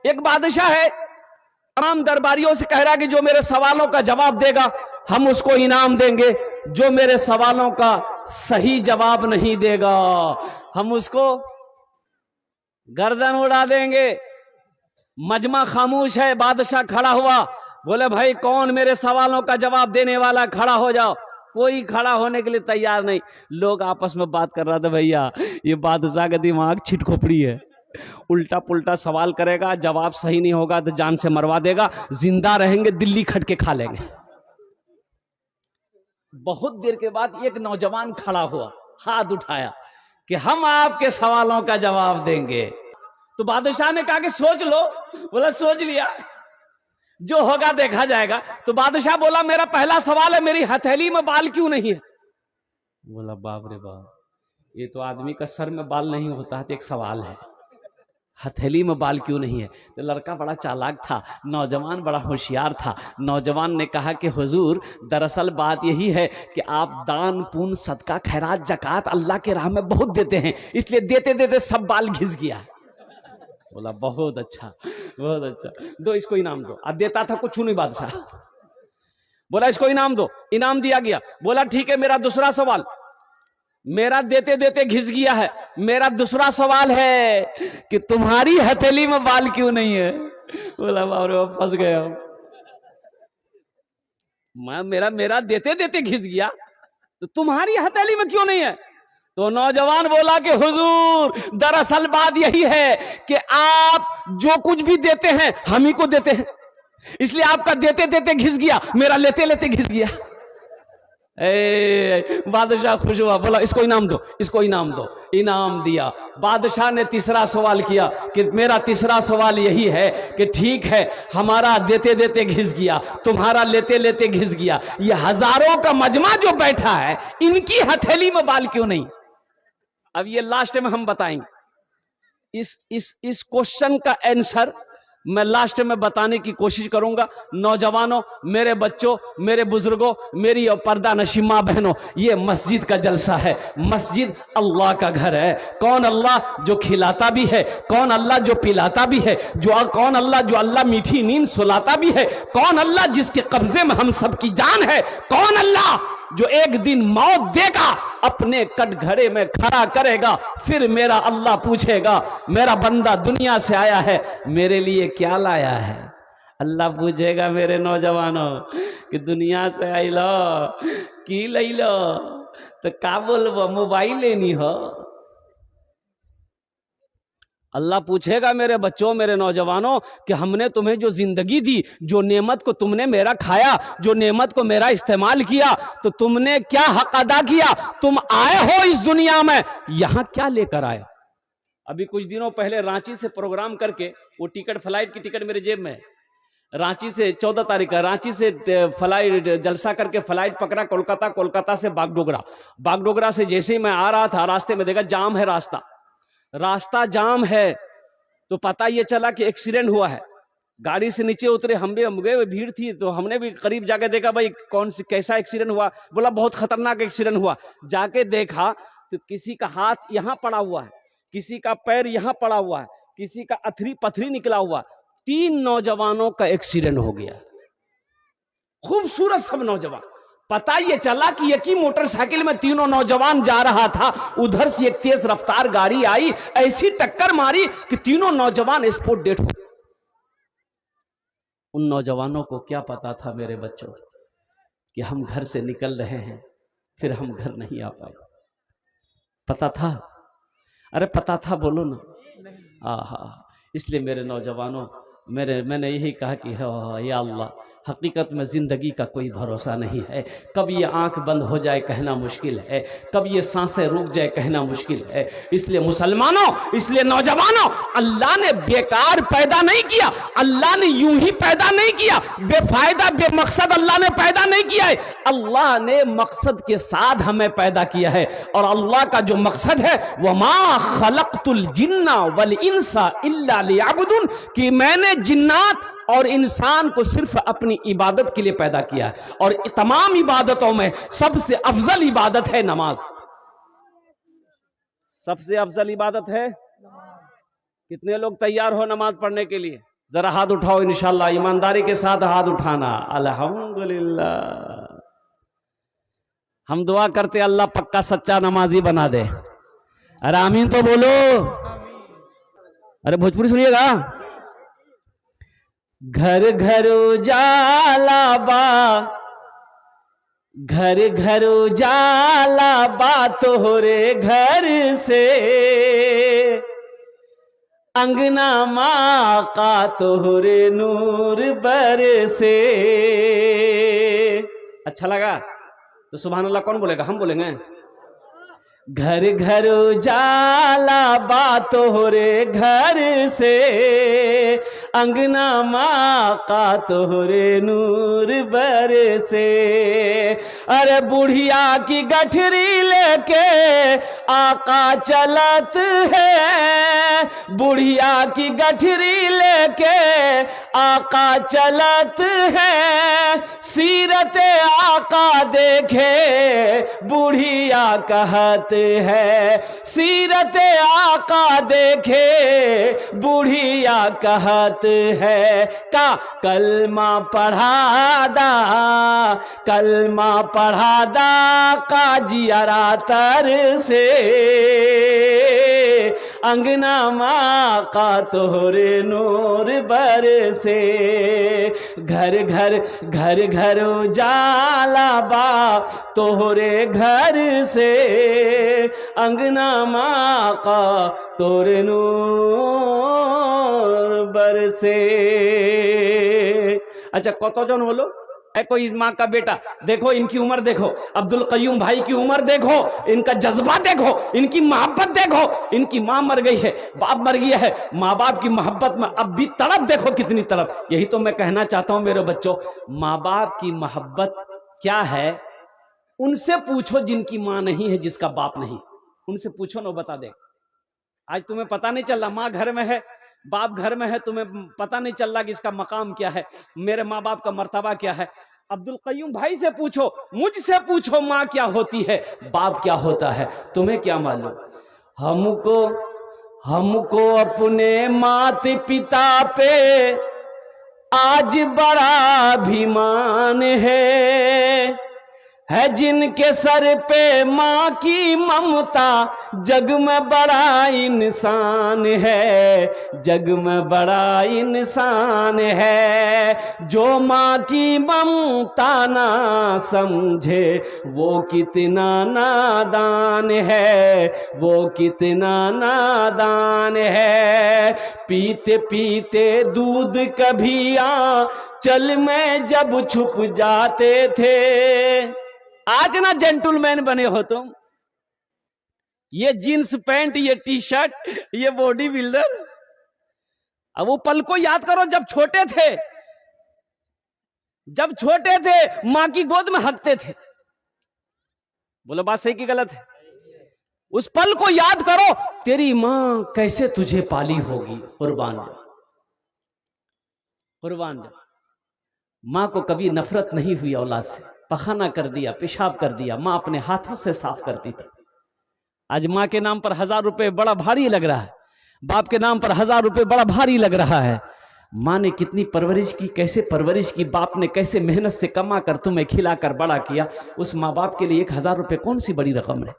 एक बादशाह है, तमाम दरबारियों से कह रहा है कि जो मेरे सवालों का जवाब देगा हम उसको इनाम देंगे, जो मेरे सवालों का सही जवाब नहीं देगा हम उसको गर्दन उड़ा देंगे। मजमा खामोश है, बादशाह खड़ा हुआ, बोले भाई कौन मेरे सवालों का जवाब देने वाला, खड़ा हो जाओ। कोई खड़ा होने के लिए तैयार नहीं। लोग आपस में बात कर रहा था, भैया ये बादशाह का दिमाग छिटखोपड़ी है, उल्टा पुल्टा सवाल करेगा, जवाब सही नहीं होगा तो जान से मरवा देगा, जिंदा रहेंगे दिल्ली खट के खा लेंगे। बहुत देर के बाद एक नौजवान खड़ा हुआ, हाथ उठाया कि हम आपके सवालों का जवाब देंगे। तो बादशाह ने कहा कि सोच लो। बोला सोच लिया, जो होगा देखा जाएगा। तो बादशाह बोला मेरा पहला सवाल है, मेरी हथेली में बाल क्यों नहीं है? बोला बाप रे बाप, ये तो आदमी का सर में बाल नहीं होता है, तो एक सवाल है, हथेली में बाल क्यों नहीं है? तो लड़का बड़ा चालाक था, नौजवान बड़ा होशियार था। नौजवान ने कहा कि हुजूर दरअसल बात यही है कि आप दान पुण्य सदका खैरात जकात अल्लाह के राह में बहुत देते हैं, इसलिए देते देते सब बाल घिस गया। बोला बहुत अच्छा बहुत अच्छा, दो इसको इनाम दो। अब देता था कुछ नहीं बादशाह। बोला इसको इनाम दो, इनाम दिया गया। बोला ठीक है, मेरा दूसरा सवाल, मेरा देते देते घिस गया है, मेरा दूसरा सवाल है कि तुम्हारी हथेली में बाल क्यों नहीं है? बोला बाबरे फंस गया मैं, मेरा देते देते घिस गया, तो तुम्हारी हथेली में क्यों नहीं है? तो नौजवान बोला कि हुजूर दरअसल बात यही है कि आप जो कुछ भी देते हैं हम ही को देते हैं, इसलिए आपका देते देते घिस गया, मेरा लेते लेते घिस गया। बादशाह खुश हुआ, बोला इसको इनाम दो, इसको इनाम दो। इनाम दिया। बादशाह ने तीसरा सवाल किया कि मेरा तीसरा सवाल यही है कि ठीक है हमारा देते देते घिस गया, तुम्हारा लेते लेते घिस गया, ये हजारों का मजमा जो बैठा है इनकी हथेली में बाल क्यों नहीं? अब ये लास्ट में हम बताएंगे। इस क्वेश्चन का आंसर मैं लास्ट में बताने की कोशिश करूंगा। नौजवानों, मेरे बच्चों, मेरे बुजुर्गों, मेरी और पर्दा नशी मां बहनों, ये मस्जिद का जलसा है। मस्जिद अल्लाह का घर है। कौन अल्लाह जो खिलाता भी है, कौन अल्लाह जो पिलाता भी है, कौन अल्लाह जो अल्लाह मीठी नींद सुलाता भी है, कौन अल्लाह जिसके कब्जे में हम सबकी जान है, कौन अल्लाह जो एक दिन मौत देगा, अपने कटघरे में खड़ा करेगा, फिर मेरा अल्लाह पूछेगा मेरा बंदा दुनिया से आया है, मेरे लिए क्या लाया है? अल्लाह पूछेगा मेरे नौजवानों कि दुनिया से आई लो की लई लो, तो का बोलबो मोबाइल लेनी हो? अल्लाह पूछेगा मेरे बच्चों, मेरे नौजवानों कि हमने तुम्हें जो जिंदगी दी, जो नेमत को तुमने मेरा खाया, जो नेमत को मेरा इस्तेमाल किया, तो तुमने क्या हक अदा किया? तुम आए हो इस दुनिया में, यहां क्या लेकर आए? अभी कुछ दिनों पहले रांची से प्रोग्राम करके, वो टिकट, फ्लाइट की टिकट मेरे जेब में है, रांची से 14 तारीख का रांची से फ्लाइट जलसा करके फ्लाइट पकड़ा कोलकाता, कोलकाता से बागडोगरा, बागडोगरा से जैसे ही मैं आ रहा था रास्ते में देखा जाम है, रास्ता जाम है, तो पता ये चला कि एक्सीडेंट हुआ है। गाड़ी से नीचे उतरे, हम गए, भीड़ थी तो हमने भी करीब जाके देखा भाई कौन सी कैसा एक्सीडेंट हुआ। बोला बहुत खतरनाक एक्सीडेंट हुआ। जाके देखा तो किसी का हाथ यहां पड़ा हुआ है, किसी का पैर यहां पड़ा हुआ है, किसी का अथरी पथरी निकला हुआ। 3 नौजवानों का एक्सीडेंट हो गया। खूबसूरत सब नौजवान। पता ये चला कि एक ही मोटरसाइकिल में तीनों नौजवान जा रहा था, उधर से एक तेज रफ्तार गाड़ी आई, ऐसी टक्कर मारी कि तीनों नौजवान स्पॉट डेड हो गए। उन नौजवानों को क्या पता था मेरे बच्चों कि हम घर से निकल रहे हैं, फिर हम घर नहीं आ पाए? पता था? अरे पता था, बोलो ना। आहा, इसलिए मेरे नौजवानों, मैंने यही कहा कि या अल्लाह, हकीकत में जिंदगी का कोई भरोसा नहीं है। कब ये आंख बंद हो जाए कहना मुश्किल है, कब ये सांसें रुक जाए कहना मुश्किल है। इसलिए मुसलमानों, इसलिए नौजवानों, अल्लाह ने बेकार पैदा नहीं किया, अल्लाह ने यूं ही पैदा नहीं किया, बेफायदा बेमकसद अल्लाह ने पैदा नहीं किया है। अल्लाह ने मकसद के साथ हमें पैदा किया है, और अल्लाह का जो मकसद है वमा खलक़तुल जिन्ना वल इंसा इल्ला लियअबुदून, कि मैंने जिन्नात और इंसान को सिर्फ अपनी इबादत के लिए पैदा किया है। और तमाम इबादतों में सबसे अफजल इबादत है नमाज। सबसे अफजल इबादत है। कितने लोग तैयार हो नमाज पढ़ने के लिए? जरा हाथ उठाओ इंशाल्लाह, ईमानदारी के साथ हाथ उठाना। अल्हम्दुलिल्लाह। हम दुआ करते अल्लाह पक्का सच्चा नमाजी बना दे। अरे आमीन तो बोलो। अरे भोजपुरी सुनिएगा। घर घर उजाला बा, घर घर उजाला बा तोहरे घर से, अंगना माँ का तोहरे नूर बरसे। अच्छा लगा तो सुभान अल्लाह कौन बोलेगा? हम बोलेंगे। घर घर उजाला बा तोहरे घर से, अंगना माँ का तोहरे नूर बरसे। अरे बुढ़िया की गठरी लेके आका चलत है, बुढ़िया की गठरी लेके आका चलत है, सीरत आका देखे बुढ़िया कहत है, सीरत आका देखे बुढ़िया कहत है। का कलमा पढ़ा दा, कलमा पढ़ा दा काजियारा तर से, अंगना माँ का तोहरे नूर बरसे। घर घर घर घर उजाला बा तोहरे घर से, अंगना माँ का तोरे नूर बरसे। अच्छा कतजन बोलो? कोई माँ का बेटा देखो, इनकी उम्र देखो, अब्दुल कयूम भाई की उम्र देखो, इनका जज्बा देखो, इनकी मोहब्बत देखो। इनकी माँ मर गई है, बाप मर गया है, माँ बाप की मोहब्बत में अब भी तड़प देखो कितनी तड़प। यही तो मैं कहना चाहता हूं मेरे बच्चों, माँ बाप की मोहब्बत क्या है उनसे पूछो जिनकी माँ नहीं है, जिसका बाप नहीं, उनसे पूछो ना, बता दे। आज तुम्हें पता नहीं चल रहा, माँ घर में है, बाप घर में है, तुम्हें पता नहीं चल रहा कि इसका मकाम क्या है, मेरे माँ बाप का मर्तबा क्या है। अब्दुल कयूम भाई से पूछो, मुझसे पूछो, माँ क्या होती है, बाप क्या होता है, तुम्हें क्या मालूम। हमको अपने माता पिता पे आज बड़ा अभिमान है जिनके सर पे माँ की ममता, जग में बड़ा इंसान है, जग में बड़ा इंसान है। जो माँ की ममता ना समझे वो कितना नादान है, वो कितना नादान है। पीते पीते दूध कभी चल में जब छुप जाते थे। आज ना जेंटलमैन बने हो तुम, ये जीन्स पैंट, ये टी शर्ट, ये बॉडी बिल्डर। अब वो पल को याद करो जब छोटे थे, जब छोटे थे मां की गोद में हंसते थे। बोलो बात सही की गलत है? उस पल को याद करो, तेरी मां कैसे तुझे पाली होगी। कुर्बान जा, कुर्बान जा। मां को कभी नफरत नहीं हुई औलाद से, पखाना कर दिया, पेशाब कर दिया, मां अपने हाथों से साफ करती थी। आज मां के नाम पर 1000 रुपए बड़ा भारी लग रहा है, बाप के नाम पर 1000 रुपए बड़ा भारी लग रहा है। मां ने कितनी परवरिश की, कैसे परवरिश की, बाप ने कैसे मेहनत से कमा कर तुम्हें खिलाकर बड़ा किया। उस माँ बाप के लिए 1000 रुपए कौन सी बड़ी रकम है।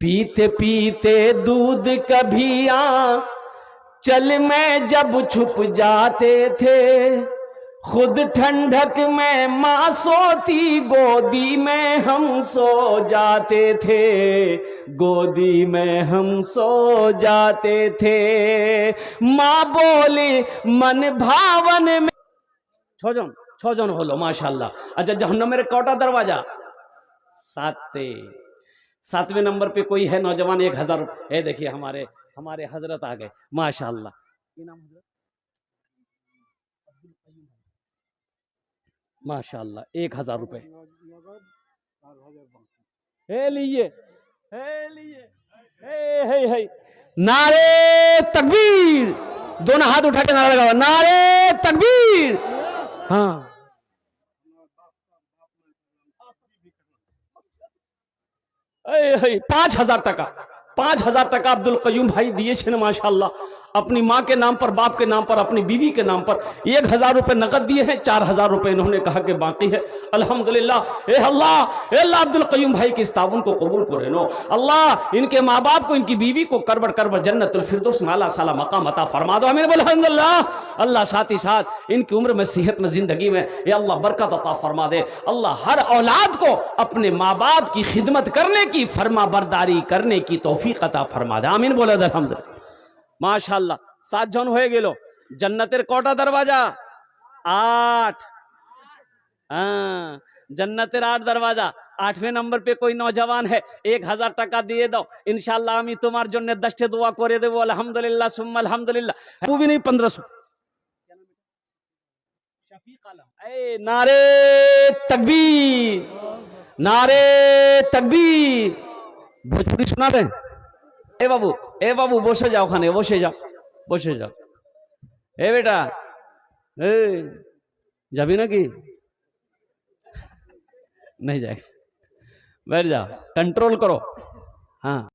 पीते पीते दूध कभी चल में जब छुप जाते थे, खुद ठंडक में मां सोती, गोदी में हम सो जाते थे, गोदी में हम सो जाते थे। मां बोली मन भावन में। छजन होलो माशाल्लाह। अच्छा जहन्नम में कौटा दरवाजा? 7वें नंबर पे कोई है नौजवान, 1000 रुपये। देखिए हमारे हजरत आ गए माशाल्लाह। नाम हजरत माशाल्लाह, 1000 रुपए लीजिए। नारे तकबीर, दोनों हाथ उठा के नारा लगा, नारे तकबीर। हाँ 5000 टका, 5000 टका अब्दुल कयूम भाई दिए माशाल्लाह। अपनी माँ के नाम पर, बाप के नाम पर, अपनी बीवी के नाम पर 1000 रुपए नकद दिए हैं, 4000 रुपए इन्होंने कहा कि बाकी है। अल्हम्दुलिल्लाह। ए अल्लाह अब्दुल कयूम भाई की इस ताउन को कबूल करे नो अल्लाह, इनके माँ बाप को, इनकी बीवी को करबड़ करबड़ जन्नतुल फिरदौस में आला साला मकाम अता फरमा दो। आमीन बोलो अल्हम्दुलिल्लाह। अल्लाह साथ ही साथ इनकी उम्र में, सेहत में, जिंदगी में या अल्लाह बरकत अता फरमा दे। अल्लाह हर औलाद को अपने माँ बाप की खिदमत करने की, फरमा बरदारी करने की तौफीक अता फरमा दे। आमीन बोलो अल्हम्दुलिल्लाह। माशाल्लाह 7 जन हो गेलो। जन्नतेर कोटा दरवाजा 8। हाँ, जन्नतेर 8 दरवाजा। 8वें नंबर पे कोई नौजवान है, 1000 टाका दिए दो, इंशाल्लाह আমি তোমার জন্য 10टे दुआ করে দেব। अल्हम्दुलिल्लाह सुम्मा अल्हम्दुलिल्लाह। वो भी नहीं 1500। शफीक आलम, ए नारे तकबीर, नारे तकबीर। भोजपुरी सुना दें? ए बाबू বসে যাও, ওখানে বসে যাও, বসে যাও। এ বেটা, এ যাবি নাকি? नहीं जाएगा, बैठ जाओ, कंट्रोल करो। हाँ।